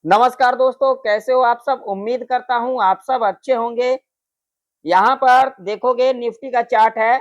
नमस्कार दोस्तों, कैसे हो आप सब। उम्मीद करता हूं आप सब अच्छे होंगे। यहाँ पर देखोगे निफ्टी का चार्ट है।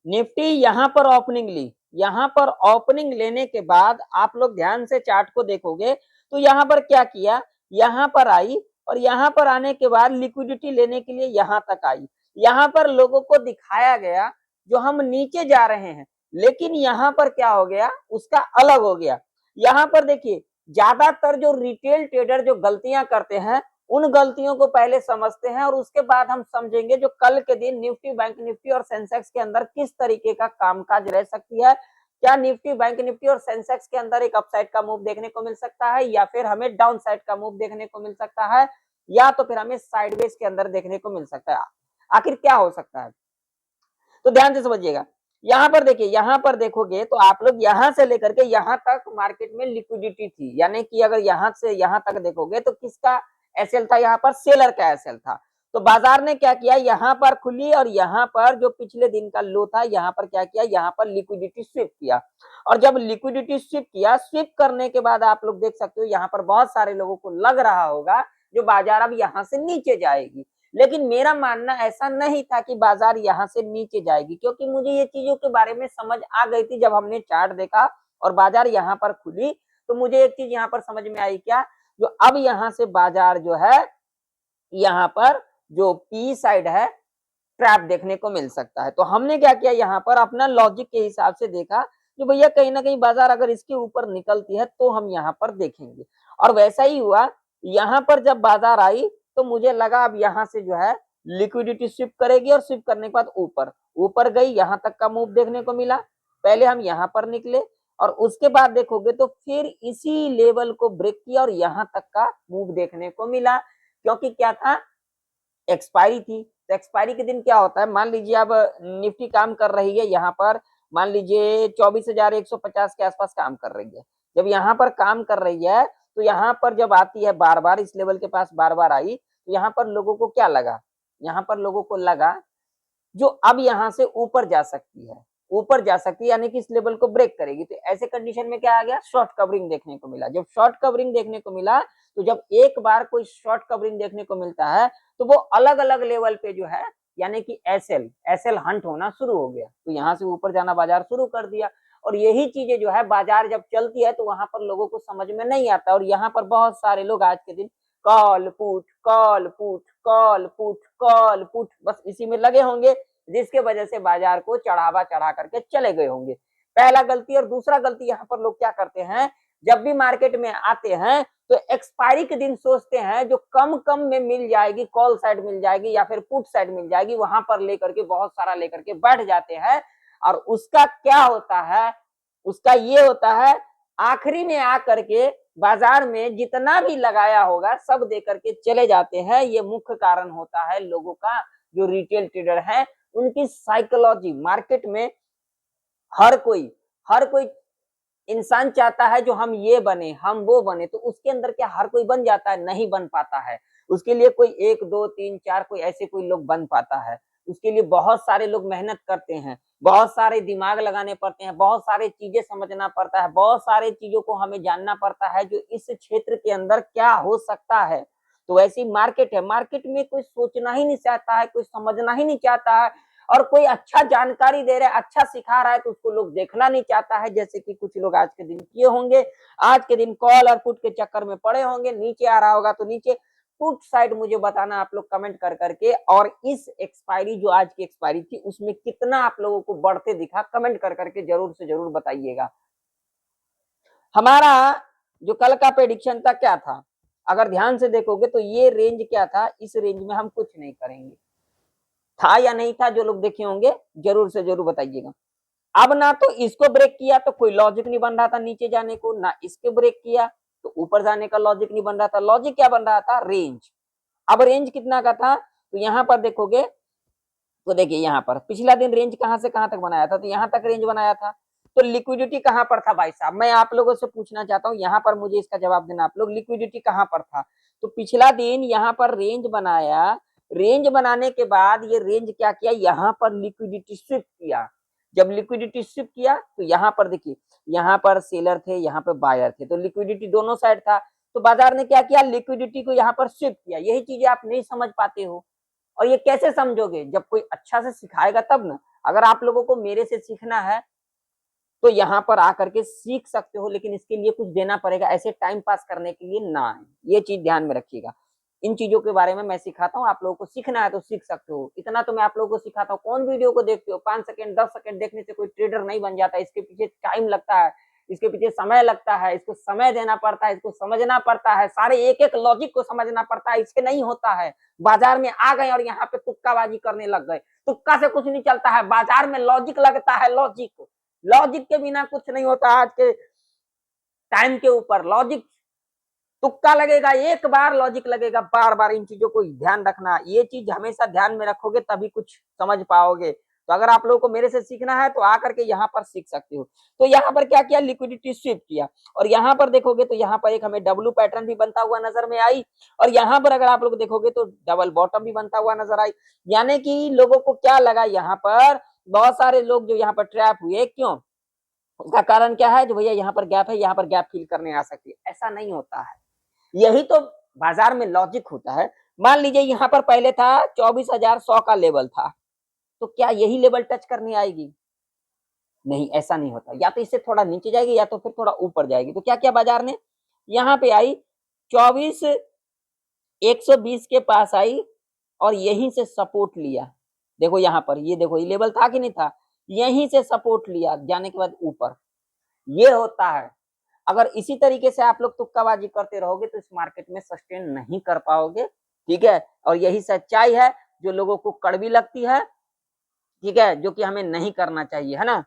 निफ्टी यहाँ पर ओपनिंग ली। यहाँ पर ओपनिंग लेने के बाद आप लोग ध्यान से चार्ट को देखोगे तो यहाँ पर क्या किया, यहाँ पर आई और यहाँ पर आने के बाद लिक्विडिटी लेने के लिए यहाँ तक आई। यहाँ पर लोगों को दिखाया गया जो हम नीचे जा रहे हैं, लेकिन यहाँ पर क्या हो गया, उसका अलग हो गया। यहाँ पर देखिए, ज्यादातर जो रिटेल ट्रेडर जो गलतियां करते हैं उन गलतियों को पहले समझते हैं और उसके बाद हम समझेंगे जो कल के दिन निफ्टी, बैंक निफ्टी और सेंसेक्स के अंदर किस तरीके का कामकाज रह सकती है। क्या निफ्टी, बैंक निफ्टी और सेंसेक्स के अंदर एक अपसाइड का मूव देखने को मिल सकता है, या फिर हमें डाउन साइड का मूव देखने को मिल सकता है, या तो फिर हमें साइडवेज के अंदर देखने को मिल सकता है। आखिर क्या हो सकता है, तो ध्यान से समझिएगा। यहाँ पर देखिए, यहाँ पर देखोगे तो आप लोग यहाँ से लेकर के यहाँ तक मार्केट में लिक्विडिटी थी, यानी कि अगर यहाँ से यहाँ तक देखोगे तो किसका एसएल था, यहाँ पर सेलर का एसएल था। तो बाजार ने क्या किया, यहाँ पर खुली और यहाँ पर जो पिछले दिन का लो था यहाँ पर क्या किया, यहाँ पर लिक्विडिटी स्विप किया। और जब लिक्विडिटी स्विप किया, स्विप करने के बाद आप लोग देख सकते हो यहाँ पर बहुत सारे लोगों को लग रहा होगा जो बाजार अब यहाँ से नीचे जाएगी, लेकिन मेरा मानना ऐसा नहीं था कि बाजार यहाँ से नीचे जाएगी, क्योंकि मुझे ये चीजों के बारे में समझ आ गई थी। जब हमने चार्ट देखा और बाजार यहाँ पर खुली तो मुझे एक चीज यहाँ पर समझ में आई, क्या, जो अब यहाँ से बाजार जो है यहाँ पर जो पी साइड है ट्रैप देखने को मिल सकता है। तो हमने क्या किया, यहाँ पर अपना लॉजिक के हिसाब से देखा कि भैया कहीं ना कहीं बाजार अगर इसके ऊपर निकलती है तो हम यहाँ पर देखेंगे, और वैसा ही हुआ। यहाँ पर जब बाजार आई तो मुझे लगा अब यहाँ से जो है लिक्विडिटी स्विप करेगी और स्विप करने के बाद ऊपर ऊपर गई, यहाँ तक का मूव देखने को मिला। पहले हम यहाँ पर निकले और उसके बाद देखोगे तो फिर इसी लेवल को ब्रेक किया और यहाँ तक का मूव देखने को मिला, क्योंकि क्या था, एक्सपायरी थी। तो एक्सपायरी के दिन क्या होता है, मान लीजिए अब निफ्टी काम कर रही है यहाँ पर, मान लीजिए 24,150 के आसपास काम कर रही है। जब यहाँ पर काम कर रही है तो यहाँ पर जब आती है बार बार इस लेवल के पास बार बार आई, तो यहाँ पर लोगों को क्या लगा, यहाँ पर लोगों को लगा जो अब यहाँ से ऊपर जा सकती है, ऊपर जा सकती है, यानी कि इस लेवल को ब्रेक करेगी। तो ऐसे कंडीशन में क्या आ गया, शॉर्ट कवरिंग देखने को मिला। जब शॉर्ट कवरिंग देखने को मिला तो जब एक बार कोई शॉर्ट कवरिंग देखने को मिलता है तो वो अलग अलग लेवल पे जो है, यानी कि एसएल एसएल हंट होना शुरू हो गया। तो यहाँ से ऊपर जाना बाजार शुरू कर दिया, और यही चीजें जो है बाजार जब चलती है तो वहां पर लोगों को समझ में नहीं आता, और यहाँ पर बहुत सारे लोग आज के दिन call put call put call put call put बस इसी में लगे होंगे, जिसके वजह से बाजार को चढ़ावा चढ़ा करके चले गए होंगे। पहला गलती। और दूसरा गलती, यहाँ पर लोग क्या करते हैं, जब भी मार्केट में आते हैं तो एक्सपायरी के दिन सोचते हैं जो कम कम में मिल जाएगी, कॉल साइड मिल जाएगी या फिर पुट साइड मिल जाएगी, वहां पर लेकर के बहुत सारा लेकर के बैठ जाते हैं। और उसका क्या होता है, उसका ये होता है, आखिरी में आकर के बाजार में जितना भी लगाया होगा सब दे करके चले जाते हैं। ये मुख्य कारण होता है लोगों का, जो रिटेल ट्रेडर है उनकी साइकोलॉजी। मार्केट में हर कोई इंसान चाहता है जो हम ये बने, हम वो बने, तो उसके अंदर क्या हर कोई बन जाता है, नहीं बन पाता है। उसके लिए कोई 1 2 3 4 कोई ऐसे कोई लोग बन पाता है। उसके लिए बहुत सारे लोग मेहनत करते हैं, बहुत सारे दिमाग लगाने पड़ते हैं, बहुत सारे चीजें समझना पड़ता है, बहुत सारे चीजों को हमें जानना पड़ता है जो इस क्षेत्र के अंदर क्या हो सकता है। तो ऐसी मार्केट है, मार्केट में कोई सोचना ही नहीं चाहता है, कोई समझना ही नहीं चाहता है, और कोई अच्छा जानकारी दे रहा है, अच्छा सिखा रहा है तो उसको लोग देखना नहीं चाहता है, जैसे कि कुछ लोग आज के दिन किए होंगे। आज के दिन कॉल और पुट के चक्कर में पड़े होंगे, नीचे आ रहा होगा तो नीचे पुट साइड मुझे बताना आप लोग कमेंट कर करके, और इस एक्सपायरी जो आज की एक्सपायरी थी उसमें कितना आप लोगों को बढ़ते दिखा, कमेंट कर करके जरूर से जरूर बताइएगा। हमारा जो कल का प्रेडिक्शन था क्या था, अगर ध्यान से देखोगे तो ये रेंज क्या था, इस रेंज में हम कुछ नहीं करेंगे, था या नहीं था, जो लोग देखे होंगे जरूर से जरूर बताइएगा। अब ना तो इसको ब्रेक किया तो कोई लॉजिक नहीं बन रहा था नीचे जाने को, ना इसके ब्रेक किया तो ऊपर जाने का लॉजिक नहीं बन रहा था। लॉजिक क्या बन रहा था, रेंज। अब रेंज कितना का था, तो यहाँ पर देखोगे तो देखिए, यहाँ पर पिछला दिन रेंज कहां से कहां तक बनाया था, तो यहाँ तक रेंज बनाया था। तो लिक्विडिटी कहां पर था भाई साहब, मैं आप लोगों से पूछना चाहता हूँ, यहाँ पर मुझे इसका जवाब देना आप लोग, लिक्विडिटी कहां पर था। तो पिछला दिन यहाँ पर रेंज बनाया, रेंज बनाने के बाद ये रेंज क्या किया, यहाँ पर लिक्विडिटी स्विप किया। जब लिक्विडिटी स्विप किया तो यहाँ पर देखिए, यहाँ पर सेलर थे, यहाँ पे बायर थे, तो लिक्विडिटी दोनों साइड था। तो बाजार ने क्या किया, लिक्विडिटी को यहाँ पर शिफ्ट किया। यही चीजें आप नहीं समझ पाते हो, और ये कैसे समझोगे, जब कोई अच्छा से सिखाएगा तब ना। अगर आप लोगों को मेरे से सीखना है तो यहाँ पर आकर के सीख सकते हो, लेकिन इसके लिए कुछ देना पड़ेगा, ऐसे टाइम पास करने के लिए ना है। ये चीज ध्यान में रखिएगा। इन चीजों के बारे में मैं सिखाता हूँ, आप लोगों को सीखना है तो सीख सकते हो। इतना तो मैं आप लोगों को सिखाता हूँ। कौन वीडियो को देखते हो, 5 सेकंड 10 सेकंड देखने से कोई ट्रेडर नहीं बन जाता। इसके पीछे टाइम लगता है, इसके पीछे समय लगता है, इसको समय देना पड़ता है, इसको समझना पड़ता है, सारे एक एक लॉजिक को समझना पड़ता है। इससे नहीं होता है। बाजार में आ गए और यहाँ पे तुक्काबाजी करने लग गए। तुक्का से कुछ नहीं चलता है, बाजार में लॉजिक लगता है। लॉजिक, लॉजिक के बिना कुछ नहीं होता। आज के टाइम के ऊपर लॉजिक, तुक्का लगेगा एक बार, लॉजिक लगेगा बार बार। इन चीजों को ध्यान रखना, ये चीज हमेशा ध्यान में रखोगे तभी कुछ समझ पाओगे। तो अगर आप लोगों को मेरे से सीखना है तो आकर के यहाँ पर सीख सकते हो। तो यहाँ पर क्या किया, लिक्विडिटी स्वीप किया, और यहाँ पर देखोगे तो यहाँ पर एक हमें डब्ल्यू पैटर्न भी बनता हुआ नजर में आई, और यहाँ पर अगर आप लोग देखोगे तो डबल बॉटम भी बनता हुआ नजर आई। यानी कि लोगों को क्या लगा, यहाँ पर बहुत सारे लोग जो यहाँ पर ट्रैप हुए, क्यों, उसका कारण क्या है, जो भैया यहाँ पर गैप है, यहाँ पर गैप फिल करने आ सकती है। ऐसा नहीं होता है, यही तो बाजार में लॉजिक होता है। मान लीजिए यहाँ पर पहले था 24,100 का लेवल था, तो क्या यही लेवल टच करने आएगी? नहीं, ऐसा नहीं होता। या तो इससे थोड़ा नीचे जाएगी या तो फिर थोड़ा ऊपर जाएगी। तो क्या किया बाजार ने, यहाँ पे आई 24,120 के पास आई और यहीं से सपोर्ट लिया। देखो यहाँ पर, ये देखो, ये लेवल था कि नहीं था, यहीं से सपोर्ट लिया, जाने के बाद ऊपर। ये होता है। अगर इसी तरीके से आप लोग तुक्काबाजी करते रहोगे तो इस मार्केट में सस्टेन नहीं कर पाओगे। ठीक है, और यही सच्चाई है जो लोगों को कड़वी लगती है। ठीक है, जो कि हमें नहीं करना चाहिए, है ना।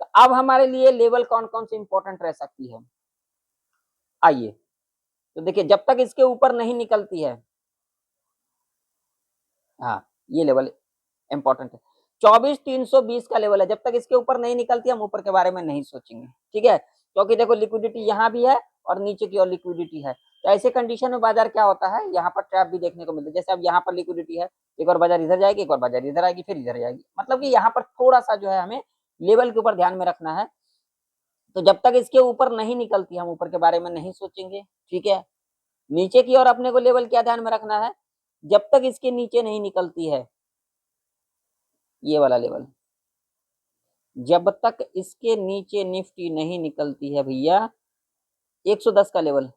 तो अब हमारे लिए लेवल कौन कौन सी इंपॉर्टेंट रह सकती है, आइए। तो देखिए, जब तक इसके ऊपर नहीं निकलती है, हाँ, ये लेवल इंपॉर्टेंट है। 24,320 का लेवल है, जब तक इसके ऊपर नहीं निकलती हम ऊपर के बारे में नहीं सोचेंगे। ठीक है, क्योंकि देखो लिक्विडिटी यहाँ भी है और नीचे की ओर लिक्विडिटी है। तो ऐसे कंडीशन में बाजार क्या होता है, यहाँ पर ट्रैप भी देखने को मिलता है। जैसे अब यहाँ पर लिक्विडिटी है, एक और बाजार इधर जाएगी, एक और बाजार इधर आएगी, फिर इधर जाएगी। मतलब कि यहाँ पर थोड़ा सा जो है हमें लेवल के ऊपर ध्यान में रखना है। तो जब तक इसके ऊपर नहीं निकलती हम ऊपर के बारे में नहीं सोचेंगे। ठीक है, नीचे की ओर अपने को लेवल क्या ध्यान में रखना है, जब तक इसके नीचे नहीं निकलती है, ये वाला लेवल, जब तक इसके नीचे निफ्टी नहीं निकलती है भैया, 110 का लेवल,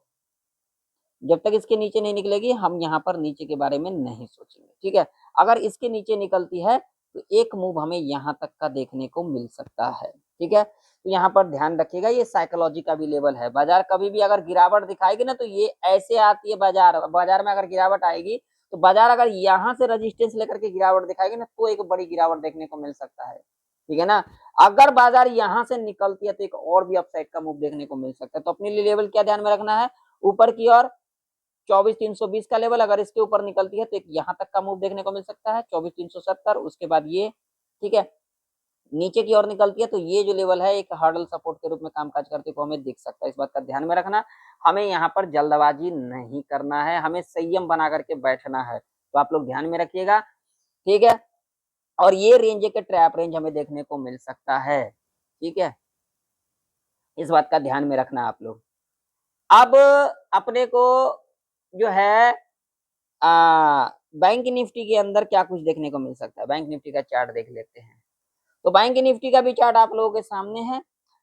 जब तक इसके नीचे नहीं निकलेगी हम यहाँ पर नीचे के बारे में नहीं सोचेंगे। ठीक है, अगर इसके नीचे निकलती है तो एक मूव हमें यहाँ तक का देखने को मिल सकता है। ठीक है, तो यहाँ पर ध्यान रखिएगा, ये साइकोलॉजी का भी लेवल है। बाजार कभी भी अगर गिरावट दिखाएगी ना, तो ये ऐसे आती है। बाजार में अगर गिरावट आएगी तो बाजार अगर यहाँ से रजिस्टेंस लेकर के गिरावट दिखाएगी ना, तो एक बड़ी गिरावट देखने को मिल सकता है। ठीक है ना, अगर बाजार यहाँ से निकलती है तो एक और भी अपसाइड का मूव देखने को मिल सकता है। तो अपने लिए लेवल क्या ध्यान में रखना है, ऊपर की ओर 24,320 का लेवल, अगर इसके ऊपर निकलती है तो एक यहाँ तक का मूव देखने को मिल सकता है, 24,370, उसके बाद ये। ठीक है, नीचे की ओर निकलती है तो ये जो लेवल है एक हर्डल सपोर्ट के रूप में कामकाज करते हुए हमें दिख सकता है। इस बात का ध्यान में रखना, हमें यहाँ पर जल्दबाजी नहीं करना है, हमें संयम बना करके बैठना है। तो आप लोग ध्यान में रखिएगा। ठीक है, और ये रेंज के ट्रैप रेंज हमें देखने को मिल सकता है। ठीक है, इस बात का ध्यान में रखना आप लोग। अब अपने को जो है बैंक निफ्टी के अंदर क्या कुछ देखने को मिल सकता है, बैंक निफ्टी का चार्ट देख लेते हैं। तो बैंक निफ्टी का भी चार्ट आप लोगों के सामने है।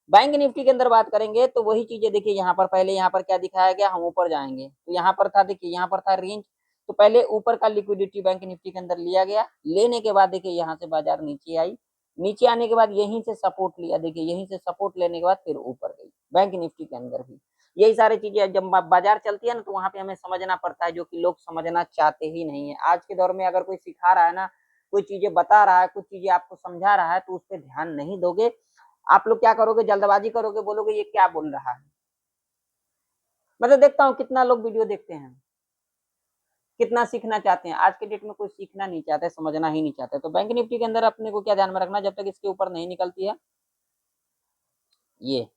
बैंक निफ्टी के अंदर बात करेंगे तो वही चीजें देखिए, यहाँ पर पहले यहाँ पर क्या दिखाया गया, हम ऊपर जाएंगे तो यहाँ पर था, देखिए यहाँ पर था रेंज। तो पहले ऊपर का लिक्विडिटी बैंक निफ्टी के अंदर लिया गया, लेने के बाद देखिए यहाँ से बाजार नीचे आई, नीचे आने के बाद यहीं से सपोर्ट लिया, देखिए यहीं से सपोर्ट लेने के बाद फिर ऊपर गई बैंक निफ्टी के अंदर भी। यही सारी चीजें जब बाजार चलती है ना, तो वहां पे हमें समझना पड़ता है, जो कि लोग समझना चाहते ही नहीं है। आज के दौर में अगर कोई सिखा रहा है ना, कोई चीजें बता रहा है, कुछ चीजें आपको समझा रहा है, तो उस पर ध्यान नहीं दोगे, आप लोग क्या करोगे, जल्दबाजी करोगे, बोलोगे ये क्या बोल रहा है। मतलब देखता हूँ कितना लोग वीडियो देखते हैं, कितना सीखना चाहते हैं। आज के डेट में कोई सीखना नहीं चाहता है, समझना ही नहीं चाहता है। तो बैंक निफ्टी के अंदर अपने को क्या ध्यान में रखना, जब तक इसके ऊपर नहीं निकलती है, ये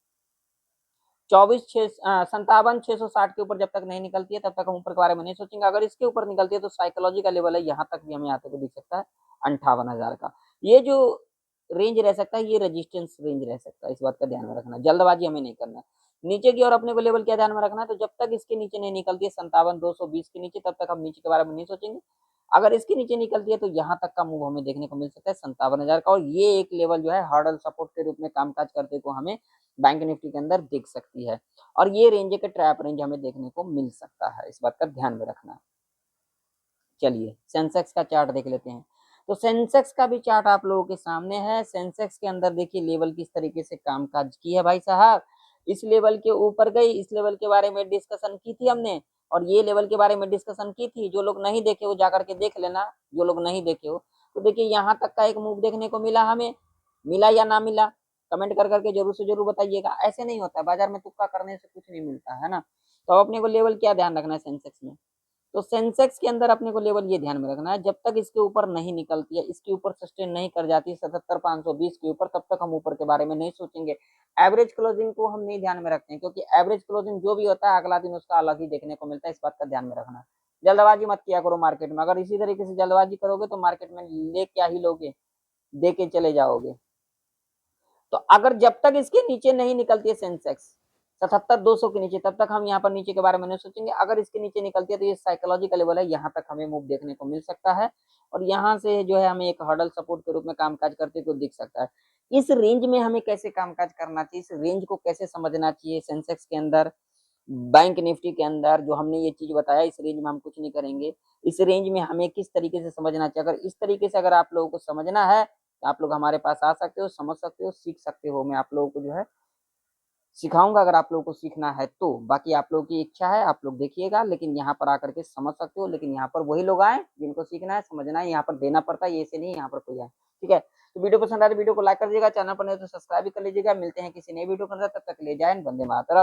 57,660 के ऊपर जब तक नहीं निकलती है तब तक हम ऊपर के बारे में नहीं सोचेंगे। अगर इसके ऊपर निकलती है तो साइकोलॉजी का लेवल है, यहाँ तक भी हमें आते को दिख सकता है 58,000 का। ये जो रेंज रह सकता है, ये रेजिस्टेंस रेंज रह सकता है। इस बात का ध्यान में रखना, जल्दबाजी हमें नहीं करना। नीचे की ओर अपने को लेवल क्या ध्यान में रखना है, तो जब तक इसके नीचे नहीं निकलती है 57,220 के नीचे, तब तक हम नीचे के बारे में नहीं सोचेंगे। अगर इसके नीचे निकलती है तो यहाँ तक का मूव हमें देखने को मिल सकता है 57,000 का, और ये एक लेवल जो है हर्डल सपोर्ट के रूप में कामकाज करते को हमें बैंक निफ्टी के अंदर दिख सकती है, और ये रेंज के ट्रैप रेंज हमें देखने को मिल सकता है, इस बात का ध्यान में रखना है। चलिए सेंसेक्स का चार्ट देख लेते हैं। तो सेंसेक्स का भी चार्ट आप लोगों के सामने है। सेंसेक्स के अंदर देखिए लेवल किस तरीके से कामकाज की है भाई साहब। इस लेवल के ऊपर गई, इस लेवल के बारे में डिस्कशन की थी हमने, और ये लेवल के बारे में डिस्कशन की थी। जो लोग नहीं देखे वो जाकर के देख लेना, जो लोग नहीं देखे हो तो देखिए यहाँ तक का एक मूव देखने को मिला हमें, मिला या ना मिला, कमेंट कर करके जरूर से जरूर बताइएगा। ऐसे नहीं होता है, बाजार में तुक्का करने से कुछ नहीं मिलता है ना। तो अपने को लेवल क्या ध्यान रखना है सेंसेक्स में, तो सेंसेक्स के अंदर अपने को लेवल ये ध्यान में रखना है, जब तक इसके ऊपर नहीं निकलती है, इसके ऊपर सस्टेन नहीं कर जाती 77,520 के ऊपर, तब तक हम ऊपर के बारे में नहीं सोचेंगे। एवरेज क्लोजिंग को हम नहीं ध्यान में रखते हैं, क्योंकि एवरेज क्लोजिंग जो भी होता है अगला दिन उसका अलग ही देखने को मिलता है, इस बात का ध्यान में रखना। जल्दबाजी मत किया करो मार्केट में, अगर इसी तरीके से जल्दबाजी करोगे तो मार्केट में ले क्या ही लोगे, दे के चले जाओगे। तो अगर जब तक इसके नीचे नहीं निकलती है सेंसेक्स 77,200 के नीचे, तब तक हम यहाँ पर नीचे के बारे में नहीं सोचेंगे। अगर इसके नीचे निकलती है तो ये साइकोलॉजिकल लेवल है, यहाँ तक हमें मूव देखने को मिल सकता है, और यहाँ से जो है हमें एक हर्डल सपोर्ट के रूप में कामकाज करते हुए दिख सकता है। इस रेंज में हमें कैसे कामकाज करना चाहिए, इस रेंज को कैसे समझना चाहिए सेंसेक्स के अंदर, बैंक निफ्टी के अंदर जो हमने ये चीज बताया, इस रेंज में हम कुछ नहीं करेंगे। इस रेंज में हमें किस तरीके से समझना चाहिए, अगर इस तरीके से अगर आप लोगों को समझना है तो आप लोग हमारे पास आ सकते हो, समझ सकते हो, सीख सकते हो। मैं आप लोगों को जो है सिखाऊंगा, अगर आप लोगों को सीखना है तो। बाकी आप लोगों की इच्छा है, आप लोग देखिएगा, लेकिन यहाँ पर आकर के समझ सकते हो। लेकिन यहाँ पर वही लोग आए जिनको सीखना है, समझना है, यहाँ पर देना पड़ता है, ये से नहीं यहाँ पर कोई आए। ठीक है, तो वीडियो पसंद आए तो वीडियो को लाइक कर दीजिएगा, चैनल पर नहीं तो सब्सक्राइब भी कर लीजिएगा। मिलते हैं किसी नई वीडियो के अंदर, तब तक ले जाए वंदे मातरम।